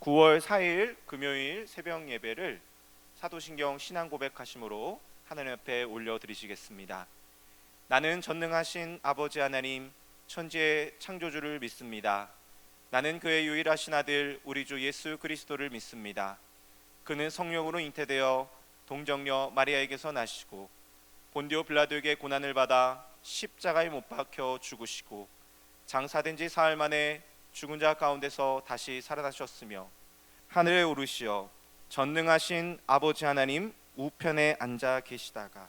9월 4일 금요일 새벽 예배를 사도신경 신앙 고백하심으로 하나님 앞에 올려드리시겠습니다. 나는 전능하신 아버지 하나님 천지의 창조주를 믿습니다. 나는 그의 유일하신 아들 우리 주 예수 그리스도를 믿습니다. 그는 성령으로 잉태되어 동정녀 마리아에게서 나시고 본디오 빌라도에게 고난을 받아 십자가에 못 박혀 죽으시고 장사된 지 사흘 만에 죽은 자 가운데서 다시 살아나셨으며 하늘에 오르시어 전능하신 아버지 하나님 우편에 앉아 계시다가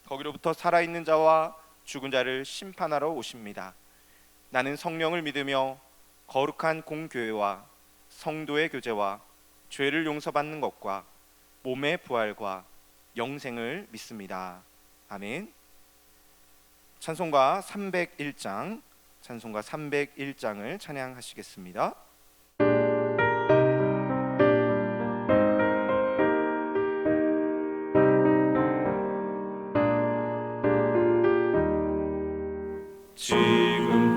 거기로부터 살아있는 자와 죽은 자를 심판하러 오십니다. 나는 성령을 믿으며 거룩한 공교회와 성도의 교제와 죄를 용서받는 것과 몸의 부활과 영생을 믿습니다. 아멘. 찬송가 301장을 찬양하시겠습니다.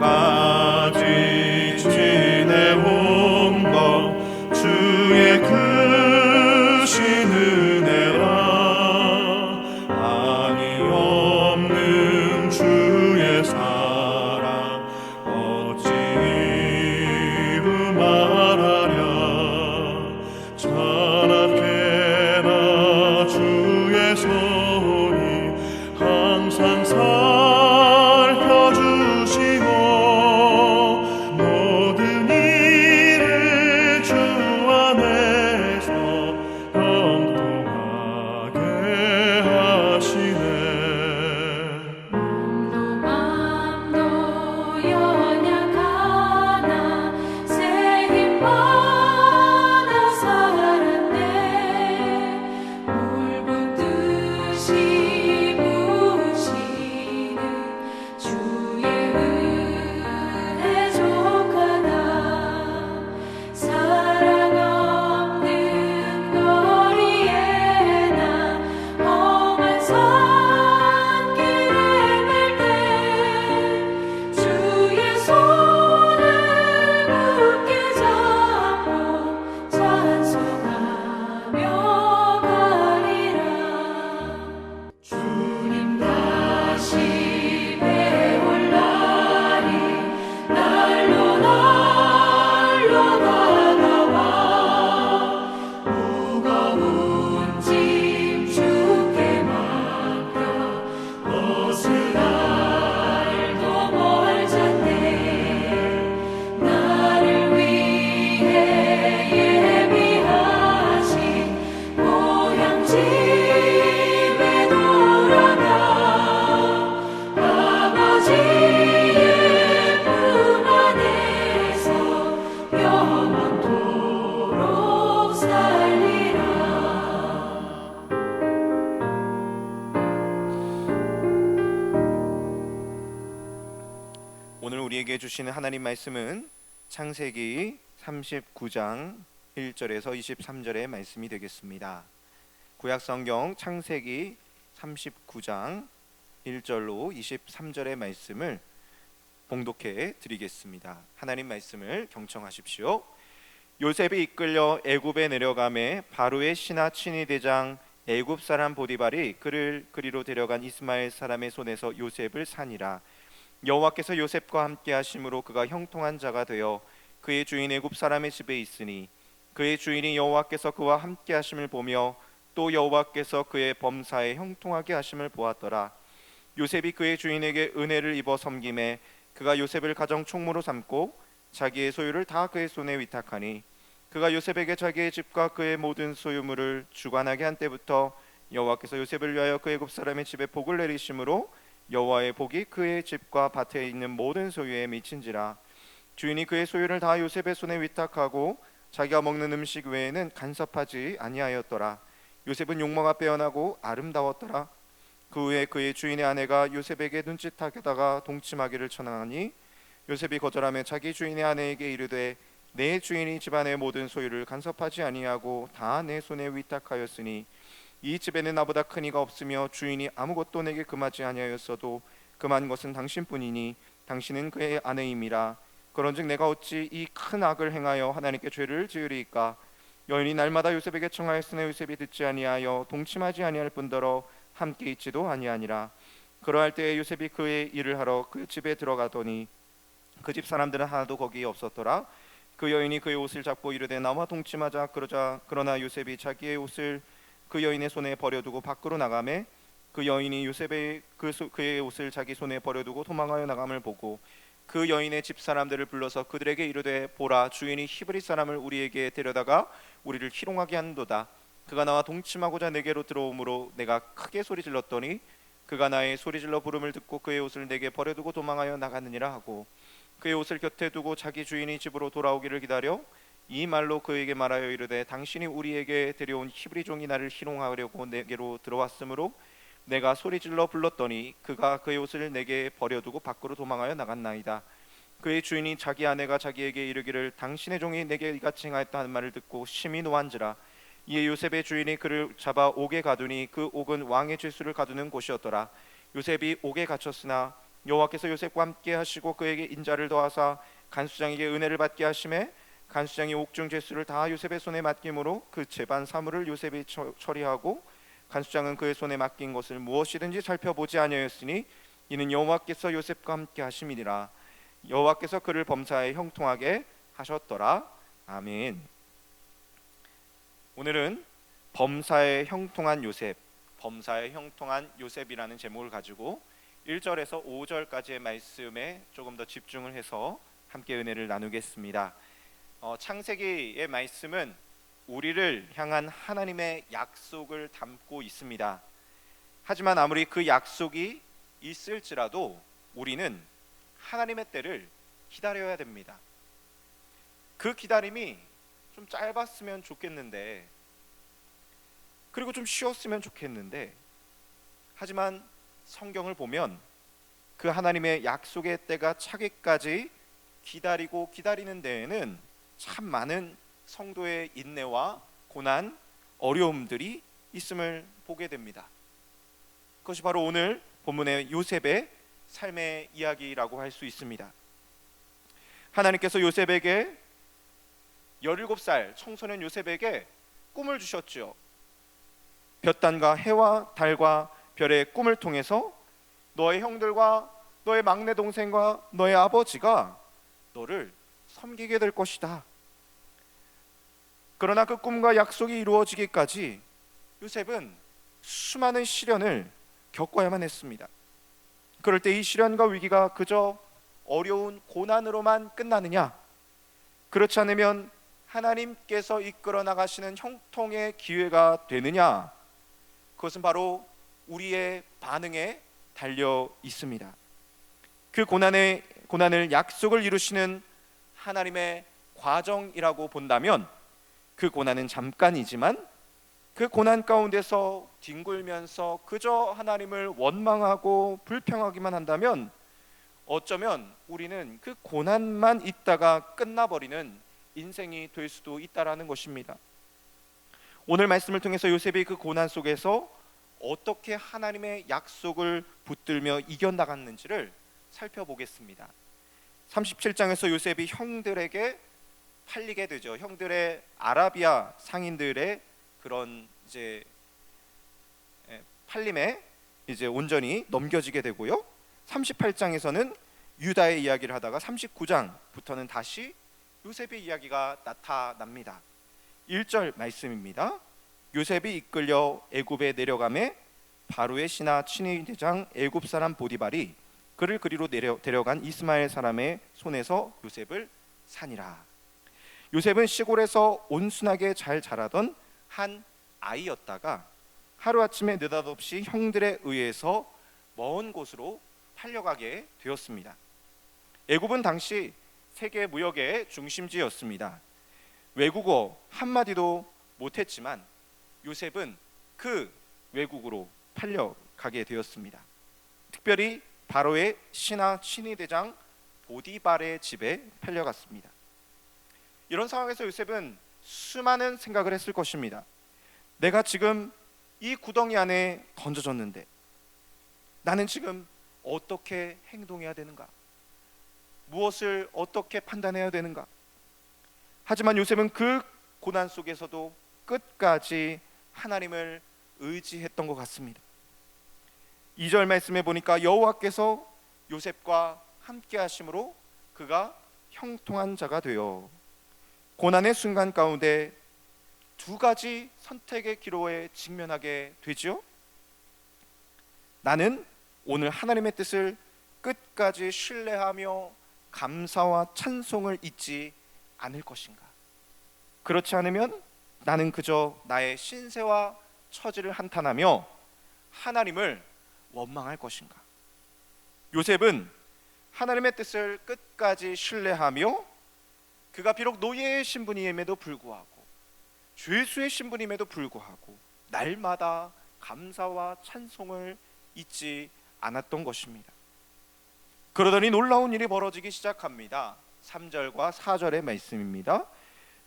지금까지 지내온 것 주의 크신 은혜라 한이 없는 주의 사랑 어찌 이루 말하랴 찬악해나 주의 손이 항상 오늘 우리에게 주시는 하나님 말씀은 창세기 39장 1절에서 23절의 말씀이 되겠습니다. 구약성경 창세기 39장 1절로 23절의 말씀을 봉독해 드리겠습니다. 하나님 말씀을 경청하십시오. 요셉이 이끌려 애굽에 내려가매 바로의 신하 친위 대장 애굽 사람 보디발이 그를 그리로 데려간 이스마엘 사람의 손에서 요셉을 산이라. 여호와께서 요셉과 함께 하심으로 그가 형통한 자가 되어 그의 주인 애굽 사람의 집에 있으니 그의 주인이 여호와께서 그와 함께 하심을 보며 또 여호와께서 그의 범사에 형통하게 하심을 보았더라. 요셉이 그의 주인에게 은혜를 입어 섬김에 그가 요셉을 가정 총무로 삼고 자기의 소유를 다 그의 손에 위탁하니 그가 요셉에게 자기의 집과 그의 모든 소유물을 주관하게 한 때부터 여호와께서 요셉을 위하여 그 애굽 사람의 집에 복을 내리심으로 여호와의 복이 그의 집과 밭에 있는 모든 소유에 미친지라. 주인이 그의 소유를 다 요셉의 손에 위탁하고 자기가 먹는 음식 외에는 간섭하지 아니하였더라. 요셉은 용모가 빼어나고 아름다웠더라. 그 후에 그의 주인의 아내가 요셉에게 눈짓하게다가 동침하기를 청하니 요셉이 거절하며 자기 주인의 아내에게 이르되 내 주인이 집안의 모든 소유를 간섭하지 아니하고 다 내 손에 위탁하였으니 이 집에는 나보다 큰 이가 없으며 주인이 아무것도 내게 금하지 아니하였어도 금한 것은 당신뿐이니 당신은 그의 아내임이라. 그런즉 내가 어찌 이 큰 악을 행하여 하나님께 죄를 지으리이까? 여인이 날마다 요셉에게 청하였으나 요셉이 듣지 아니하여 동침하지 아니할 뿐더러 함께 있지도 아니하니라. 그러할 때에 요셉이 그의 일을 하러 그 집에 들어가더니 그 집 사람들은 하나도 거기에 없었더라. 그 여인이 그의 옷을 잡고 이르되 나와 동침하자. 그러나 요셉이 자기의 옷을 그 여인의 손에 버려두고 밖으로 나가매 그 여인이 요셉의 그의 옷을 자기 손에 버려두고 도망하여 나감을 보고 그 여인의 집 사람들을 불러서 그들에게 이르되 보라, 주인이 히브리 사람을 우리에게 데려다가 우리를 희롱하게 한도다. 그가 나와 동침하고자 내게로 들어오므로 내가 크게 소리 질렀더니 그가 나의 소리질러 부름을 듣고 그의 옷을 내게 버려두고 도망하여 나갔느니라 하고 그의 옷을 곁에 두고 자기 주인이 집으로 돌아오기를 기다려 이 말로 그에게 말하여 이르되 당신이 우리에게 데려온 히브리 종이 나를 희롱하려고 내게로 들어왔으므로 내가 소리질러 불렀더니 그가 그의 옷을 내게 버려두고 밖으로 도망하여 나갔나이다. 그의 주인이 자기 아내가 자기에게 이르기를 당신의 종이 내게 이같이 행하였다 하는 말을 듣고 심히 노한지라. 이에 요셉의 주인이 그를 잡아 옥에 가두니 그 옥은 왕의 죄수를 가두는 곳이었더라. 요셉이 옥에 갇혔으나 여호와께서 요셉과 함께 하시고 그에게 인자를 더하사 간수장에게 은혜를 받게 하심에 간수장이 옥중 죄수를 다 요셉의 손에 맡김으로 그 재반 사물을 요셉이 처리하고 간수장은 그의 손에 맡긴 것을 무엇이든지 살펴보지 아니하였으니 이는 여호와께서 요셉과 함께 하심이니라. 여호와께서 그를 범사에 형통하게 하셨더라. 아멘. 오늘은 범사에 형통한 요셉, 범사에 형통한 요셉이라는 제목을 가지고 1절에서 5절까지의 말씀에 조금 더 집중을 해서 함께 은혜를 나누겠습니다. 창세기의 말씀은 우리를 향한 하나님의 약속을 담고 있습니다. 하지만 아무리 그 약속이 있을지라도 우리는 하나님의 때를 기다려야 됩니다. 그 기다림이 좀 짧았으면 좋겠는데, 그리고 좀 쉬웠으면 좋겠는데, 하지만 성경을 보면 그 하나님의 약속의 때가 차기까지 기다리고 기다리는 데에는 참 많은 성도의 인내와 고난, 어려움들이 있음을 보게 됩니다. 그것이 바로 오늘 본문의 요셉의 삶의 이야기라고 할 수 있습니다. 하나님께서 요셉에게 17살 청소년 요셉에게 꿈을 주셨죠. 볕단과 해와 달과 별의 꿈을 통해서 너의 형들과 너의 막내 동생과 너의 아버지가 너를 섬기게 될 것이다. 그러나 그 꿈과 약속이 이루어지기까지 요셉은 수많은 시련을 겪어야만 했습니다. 그럴 때 이 시련과 위기가 그저 어려운 고난으로만 끝나느냐? 그렇지 않으면 하나님께서 이끌어 나가시는 형통의 기회가 되느냐? 그것은 바로 우리의 반응에 달려 있습니다. 그 고난을 약속을 이루시는 하나님의 과정이라고 본다면 그 고난은 잠깐이지만 그 고난 가운데서 뒹굴면서 그저 하나님을 원망하고 불평하기만 한다면 어쩌면 우리는 그 고난만 있다가 끝나버리는 인생이 될 수도 있다라는 것입니다. 오늘 말씀을 통해서 요셉이 그 고난 속에서 어떻게 하나님의 약속을 붙들며 이겨나갔는지를 살펴보겠습니다. 37장에서 요셉이 형들에게 팔리게 되죠. 형들의 아라비아 상인들의 그런 이제 팔림에 이제 온전히 넘겨지게 되고요. 38장에서는 유다의 이야기를 하다가 39장부터는 다시 요셉의 이야기가 나타납니다. 1절 말씀입니다. 요셉이 이끌려 애굽에 내려가매 바로의 신하 친위 대장 애굽 사람 보디발이 그를 그리로 데려간 이스마엘 사람의 손에서 요셉을 산이라. 요셉은 시골에서 온순하게 잘 자라던 한 아이였다가 하루아침에 느닷없이 형들에 의해서 먼 곳으로 팔려가게 되었습니다. 애굽은 당시 세계 무역의 중심지였습니다. 외국어 한마디도 못했지만 요셉은 그 외국으로 팔려가게 되었습니다. 특별히 바로의 신하 친위 대장 보디발의 집에 팔려갔습니다. 이런 상황에서 요셉은 수많은 생각을 했을 것입니다. 내가 지금 이 구덩이 안에 던져졌는데 나는 지금 어떻게 행동해야 되는가? 무엇을 어떻게 판단해야 되는가? 하지만 요셉은 그 고난 속에서도 끝까지 하나님을 의지했던 것 같습니다. 2절 말씀에 보니까 여호와께서 요셉과 함께 하심으로 그가 형통한 자가 되어, 고난의 순간 가운데 두 가지 선택의 기로에 직면하게 되지요. 나는 오늘 하나님의 뜻을 끝까지 신뢰하며 감사와 찬송을 잊지 않을 것인가? 그렇지 않으면 나는 그저 나의 신세와 처지를 한탄하며 하나님을 원망할 것인가? 요셉은 하나님의 뜻을 끝까지 신뢰하며, 그가 비록 노예의 신분임에도 불구하고 죄수의 신분임에도 불구하고 날마다 감사와 찬송을 잊지 않았던 것입니다. 그러더니 놀라운 일이 벌어지기 시작합니다. 3절과 4절의 말씀입니다.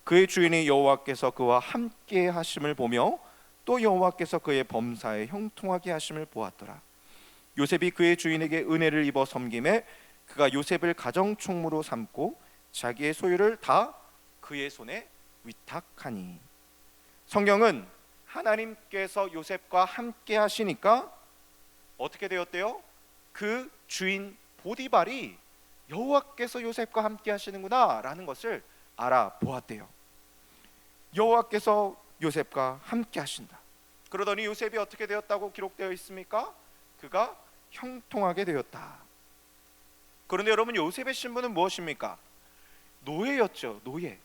그의 주인이 여호와께서 그와 함께 하심을 보며 또 여호와께서 그의 범사에 형통하게 하심을 보았더라. 요셉이 그의 주인에게 은혜를 입어 섬김에 그가 요셉을 가정총무로 삼고 자기의 소유를 다 그의 손에 위탁하니. 성경은 하나님께서 요셉과 함께 하시니까 어떻게 되었대요? 그 주인 보디발이 여호와께서 요셉과 함께 하시는구나 라는 것을 알아보았대요. 여호와께서 요셉과 함께 하신다. 그러더니 요셉이 어떻게 되었다고 기록되어 있습니까? 그가 형통하게 되었다. 그런데 여러분, 요셉의 신분은 무엇입니까? 노예였죠. 노예.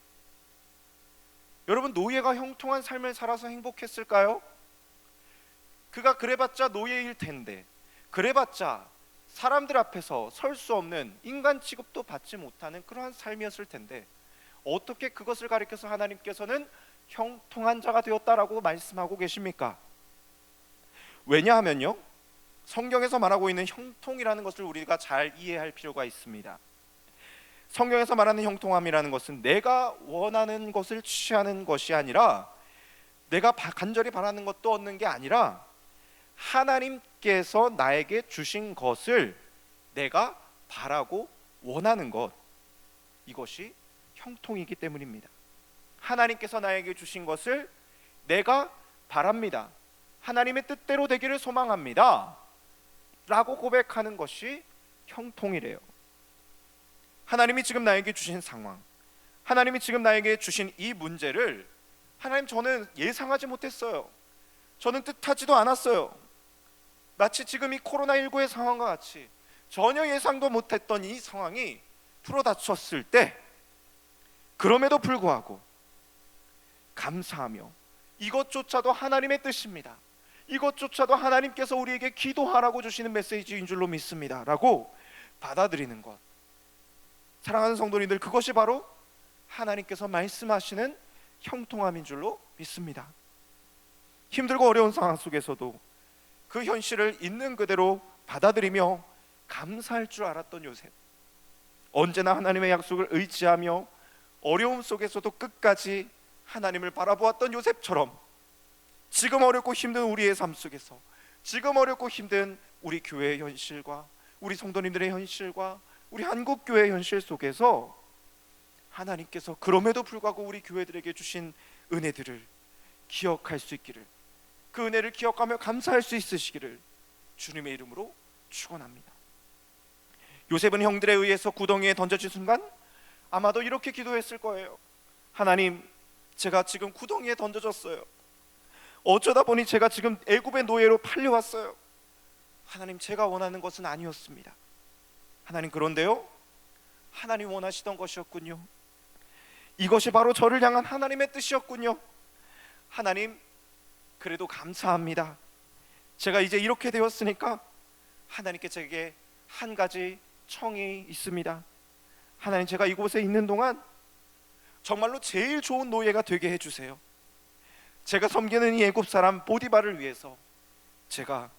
여러분, 노예가 형통한 삶을 살아서 행복했을까요? 그가 그래봤자 노예일 텐데, 그래봤자 사람들 앞에서 설 수 없는 인간 취급도 받지 못하는 그러한 삶이었을 텐데, 어떻게 그것을 가리켜서 하나님께서는 형통한 자가 되었다라고 말씀하고 계십니까? 왜냐하면요, 성경에서 말하고 있는 형통이라는 것을 우리가 잘 이해할 필요가 있습니다. 성경에서 말하는 형통함이라는 것은 내가 원하는 것을 취하는 것이 아니라, 내가 간절히 바라는 것도 얻는 게 아니라, 하나님께서 나에게 주신 것을 내가 바라고 원하는 것, 이것이 형통이기 때문입니다. 하나님께서 나에게 주신 것을 내가 바랍니다, 하나님의 뜻대로 되기를 소망합니다 라고 고백하는 것이 형통이래요. 하나님이 지금 나에게 주신 상황, 하나님이 지금 나에게 주신 이 문제를, 하나님, 저는 예상하지 못했어요. 저는 뜻하지도 않았어요. 마치 지금 이 코로나19의 상황과 같이 전혀 예상도 못했던 이 상황이 풀어닥쳤을 때, 그럼에도 불구하고 감사하며, 이것조차도 하나님의 뜻입니다, 이것조차도 하나님께서 우리에게 기도하라고 주시는 메시지인 줄로 믿습니다 라고 받아들이는 것, 사랑하는 성도님들, 그것이 바로 하나님께서 말씀하시는 형통함인 줄로 믿습니다. 힘들고 어려운 상황 속에서도 그 현실을 있는 그대로 받아들이며 감사할 줄 알았던 요셉, 언제나 하나님의 약속을 의지하며 어려움 속에서도 끝까지 하나님을 바라보았던 요셉처럼, 지금 어렵고 힘든 우리의 삶 속에서, 지금 어렵고 힘든 우리 교회의 현실과 우리 성도님들의 현실과 우리 한국교회의 현실 속에서 하나님께서 그럼에도 불구하고 우리 교회들에게 주신 은혜들을 기억할 수 있기를, 그 은혜를 기억하며 감사할 수 있으시기를 주님의 이름으로 축원합니다. 요셉은 형들에 의해서 구덩이에 던져진 순간 아마도 이렇게 기도했을 거예요. 하나님, 제가 지금 구덩이에 던져졌어요. 어쩌다 보니 제가 지금 애굽의 노예로 팔려왔어요. 하나님, 제가 원하는 것은 아니었습니다. 하나님, 그런데요, 하나님 원하시던 것이었군요. 이것이 바로 저를 향한 하나님의 뜻이었군요. 하나님, 그래도 감사합니다. 제가 이제 이렇게 되었으니까 하나님께 제게 한 가지 청이 있습니다. 하나님, 제가 이곳에 있는 동안 정말로 제일 좋은 노예가 되게 해주세요. 제가 섬기는 이 애굽 사람 보디발을 위해서 제가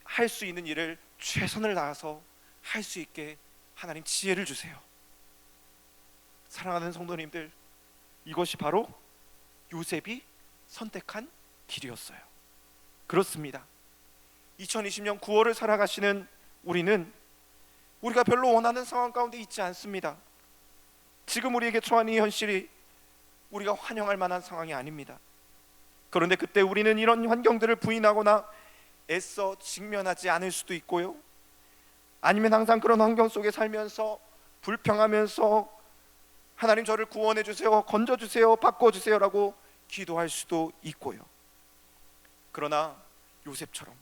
할 수 있는 일을 최선을 다해서 할 수 있게 하나님 지혜를 주세요. 사랑하는 성도님들, 이것이 바로 요셉이 선택한 길이었어요. 그렇습니다. 2020년 9월을 살아가시는 우리는 우리가 별로 원하는 상황 가운데 있지 않습니다. 지금 우리에게 처한 이 현실이 우리가 환영할 만한 상황이 아닙니다. 그런데 그때 우리는 이런 환경들을 부인하거나 애써 직면하지 않을 수도 있고요, 아니면 항상 그런 환경 속에 살면서 불평하면서 하나님 저를 구원해 주세요, 건져 주세요, 바꿔 주세요라고 기도할 수도 있고요. 그러나 요셉처럼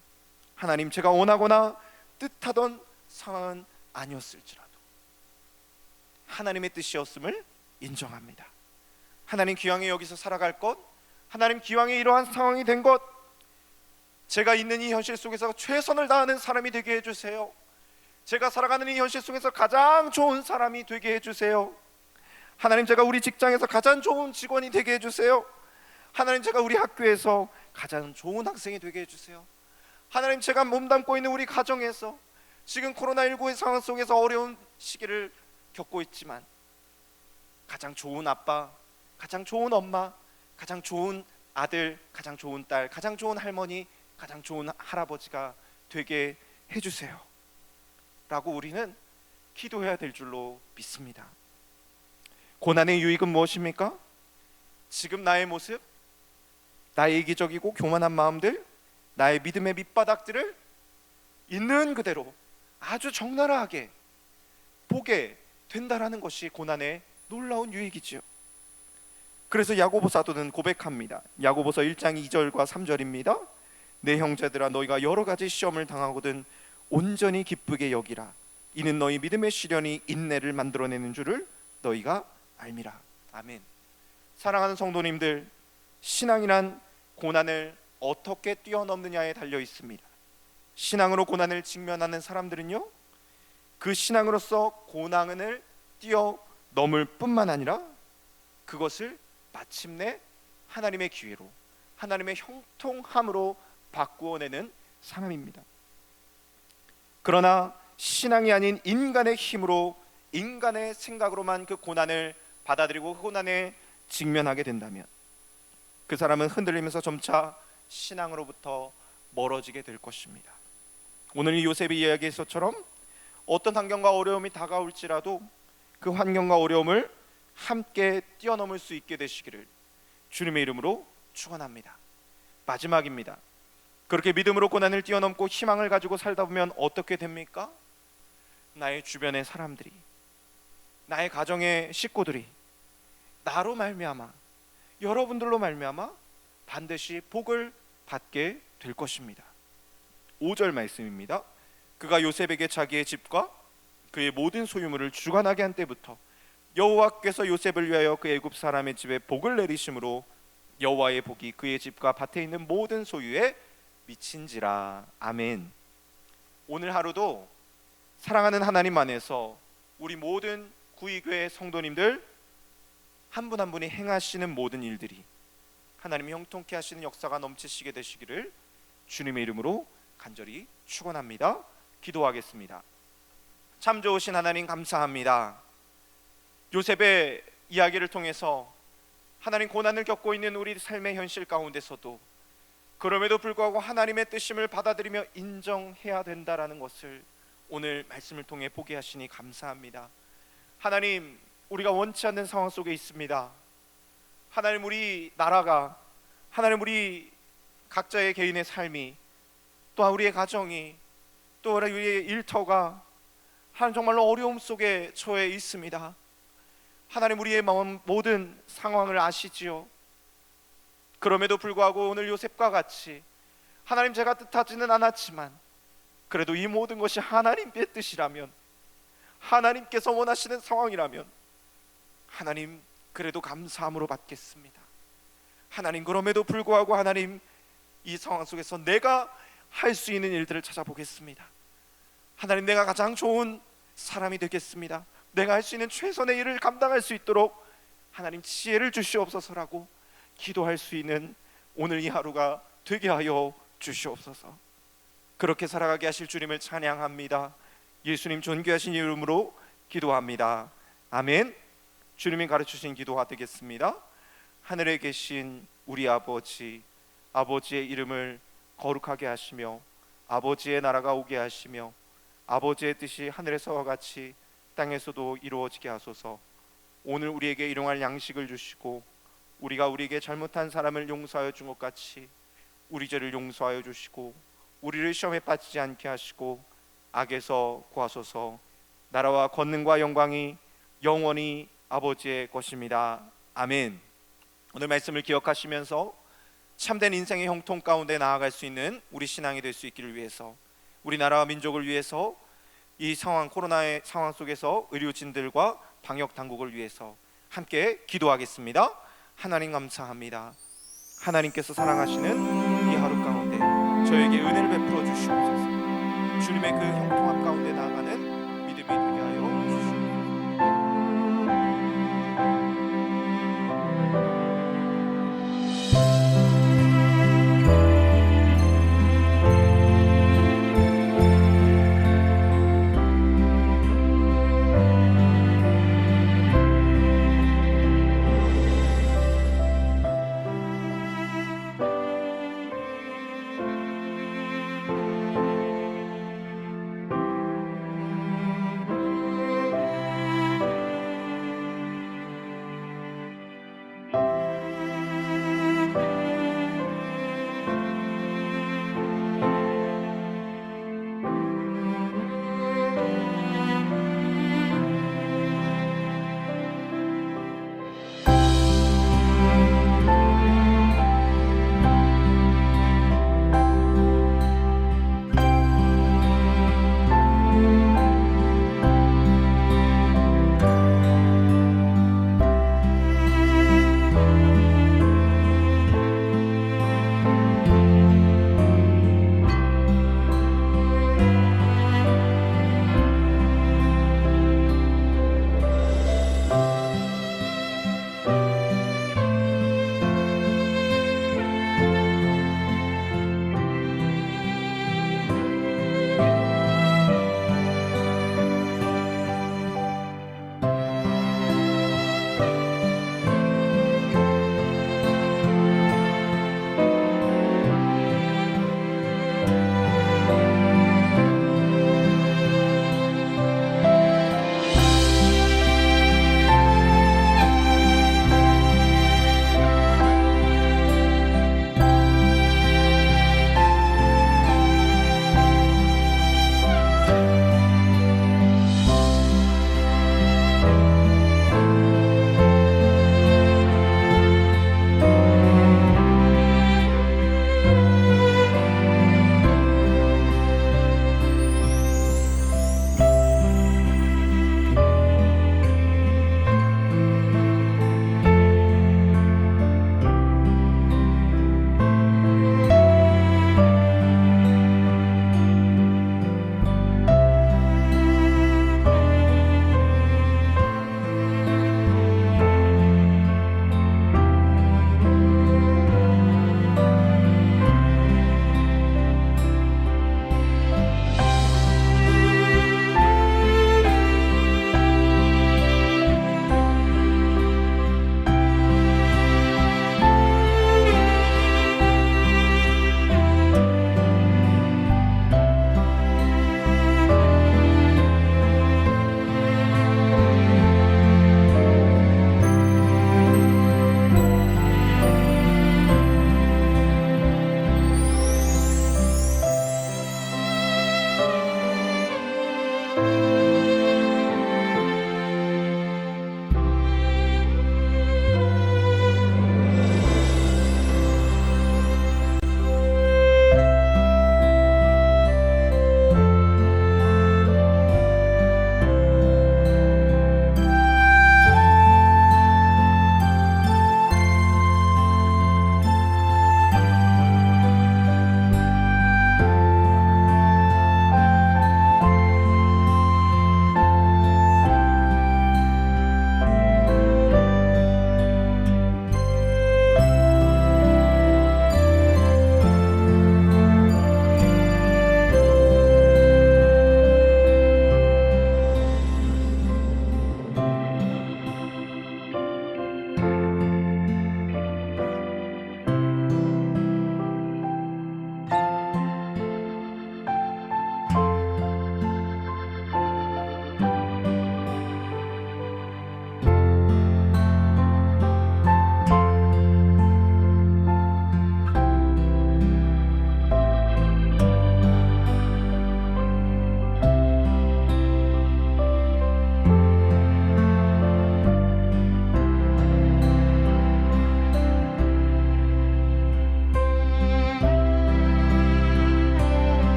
하나님, 제가 원하거나 뜻하던 상황은 아니었을지라도 하나님의 뜻이었음을 인정합니다. 하나님 기왕에 여기서 살아갈 것, 하나님 기왕에 이러한 상황이 된 것, 제가 있는 이 현실 속에서 최선을 다하는 사람이 되게 해주세요. 제가 살아가는 이 현실 속에서 가장 좋은 사람이 되게 해주세요. 하나님, 제가 우리 직장에서 가장 좋은 직원이 되게 해주세요. 하나님, 제가 우리 학교에서 가장 좋은 학생이 되게 해주세요. 하나님, 제가 몸담고 있는 우리 가정에서 지금 코로나19의 상황 속에서 어려운 시기를 겪고 있지만 가장 좋은 아빠, 가장 좋은 엄마, 가장 좋은 아들, 가장 좋은 딸, 가장 좋은 할머니, 가장 좋은 할아버지가 되게 해주세요 라고 우리는 기도해야 될 줄로 믿습니다. 고난의 유익은 무엇입니까? 지금 나의 모습, 나의 이기적이고 교만한 마음들, 나의 믿음의 밑바닥들을 있는 그대로 아주 적나라하게 보게 된다라는 것이 고난의 놀라운 유익이지요. 그래서 야고보 사도는 고백합니다. 야고보서 1장 2절과 3절입니다. 내 형제들아, 너희가 여러 가지 시험을 당하거든 온전히 기쁘게 여기라. 이는 너희 믿음의 시련이 인내를 만들어내는 줄을 너희가 알미라. 아멘. 사랑하는 성도님들, 신앙이란 고난을 어떻게 뛰어넘느냐에 달려 있습니다. 신앙으로 고난을 직면하는 사람들은요, 그 신앙으로서 고난을 뛰어넘을 뿐만 아니라 그것을 마침내 하나님의 기회로, 하나님의 형통함으로 바꾸어내는 사람입니다. 그러나 신앙이 아닌 인간의 힘으로, 인간의 생각으로만 그 고난을 받아들이고 고난에 직면하게 된다면 그 사람은 흔들리면서 점차 신앙으로부터 멀어지게 될 것입니다. 오늘 이 요셉의 이야기에서처럼 어떤 환경과 어려움이 다가올지라도 그 환경과 어려움을 함께 뛰어넘을 수 있게 되시기를 주님의 이름으로 축원합니다. 마지막입니다. 그렇게 믿음으로 고난을 뛰어넘고 희망을 가지고 살다 보면 어떻게 됩니까? 나의 주변의 사람들이, 나의 가정의 식구들이 나로 말미암아, 여러분들로 말미암아 반드시 복을 받게 될 것입니다. 5절 말씀입니다. 그가 요셉에게 자기의 집과 그의 모든 소유물을 주관하게 한 때부터 여호와께서 요셉을 위하여 그 애굽 사람의 집에 복을 내리심으로 여호와의 복이 그의 집과 밭에 있는 모든 소유에 미친지라. 아멘. 오늘 하루도 사랑하는 하나님 안에서 우리 모든 구의교회 성도님들 한 분 한 분이 행하시는 모든 일들이 하나님이 형통케 하시는 역사가 넘치시게 되시기를 주님의 이름으로 간절히 축원합니다. 기도하겠습니다. 참 좋으신 하나님, 감사합니다. 요셉의 이야기를 통해서 하나님, 고난을 겪고 있는 우리 삶의 현실 가운데서도 그럼에도 불구하고 하나님의 뜻임을 받아들이며 인정해야 된다라는 것을 오늘 말씀을 통해 보게 하시니 감사합니다. 하나님, 우리가 원치 않는 상황 속에 있습니다. 하나님, 우리 나라가, 하나님, 우리 각자의 개인의 삶이, 또한 우리의 가정이, 또 우리의 일터가 하나님 정말로 어려움 속에 처해 있습니다. 하나님, 우리의 모든 상황을 아시지요. 그럼에도 불구하고 오늘 요셉과 같이 하나님, 제가 뜻하지는 않았지만 그래도 이 모든 것이 하나님의 뜻이라면, 하나님께서 원하시는 상황이라면 하나님, 그래도 감사함으로 받겠습니다. 하나님, 그럼에도 불구하고 하나님, 이 상황 속에서 내가 할 수 있는 일들을 찾아보겠습니다. 하나님, 내가 가장 좋은 사람이 되겠습니다. 내가 할 수 있는 최선의 일을 감당할 수 있도록 하나님 지혜를 주시옵소서라고 기도할 수 있는 오늘 이 하루가 되게 하여 주시옵소서. 그렇게 살아가게 하실 주님을 찬양합니다. 예수님 존귀하신 이름으로 기도합니다. 아멘. 주님이 가르치신 기도가 되겠습니다. 하늘에 계신 우리 아버지, 아버지의 이름을 거룩하게 하시며 아버지의 나라가 오게 하시며 아버지의 뜻이 하늘에서와 같이 땅에서도 이루어지게 하소서. 오늘 우리에게 일용할 양식을 주시고 우리가 우리에게 잘못한 사람을 용서하여 준 것 같이 우리 죄를 용서하여 주시고 우리를 시험에 빠지지 않게 하시고 악에서 구하소서. 나라와 권능과 영광이 영원히 아버지의 것입니다. 아멘. 오늘 말씀을 기억하시면서 참된 인생의 형통 가운데 나아갈 수 있는 우리 신앙이 될 수 있기를 위해서, 우리나라와 민족을 위해서, 이 상황, 코로나의 상황 속에서 의료진들과 방역 당국을 위해서 함께 기도하겠습니다. 하나님 감사합니다. 하나님께서 사랑하시는 이 하루 가운데 저에게 은혜를 베풀어 주시옵소서. 주님의 그 형통함 가운데 나아가는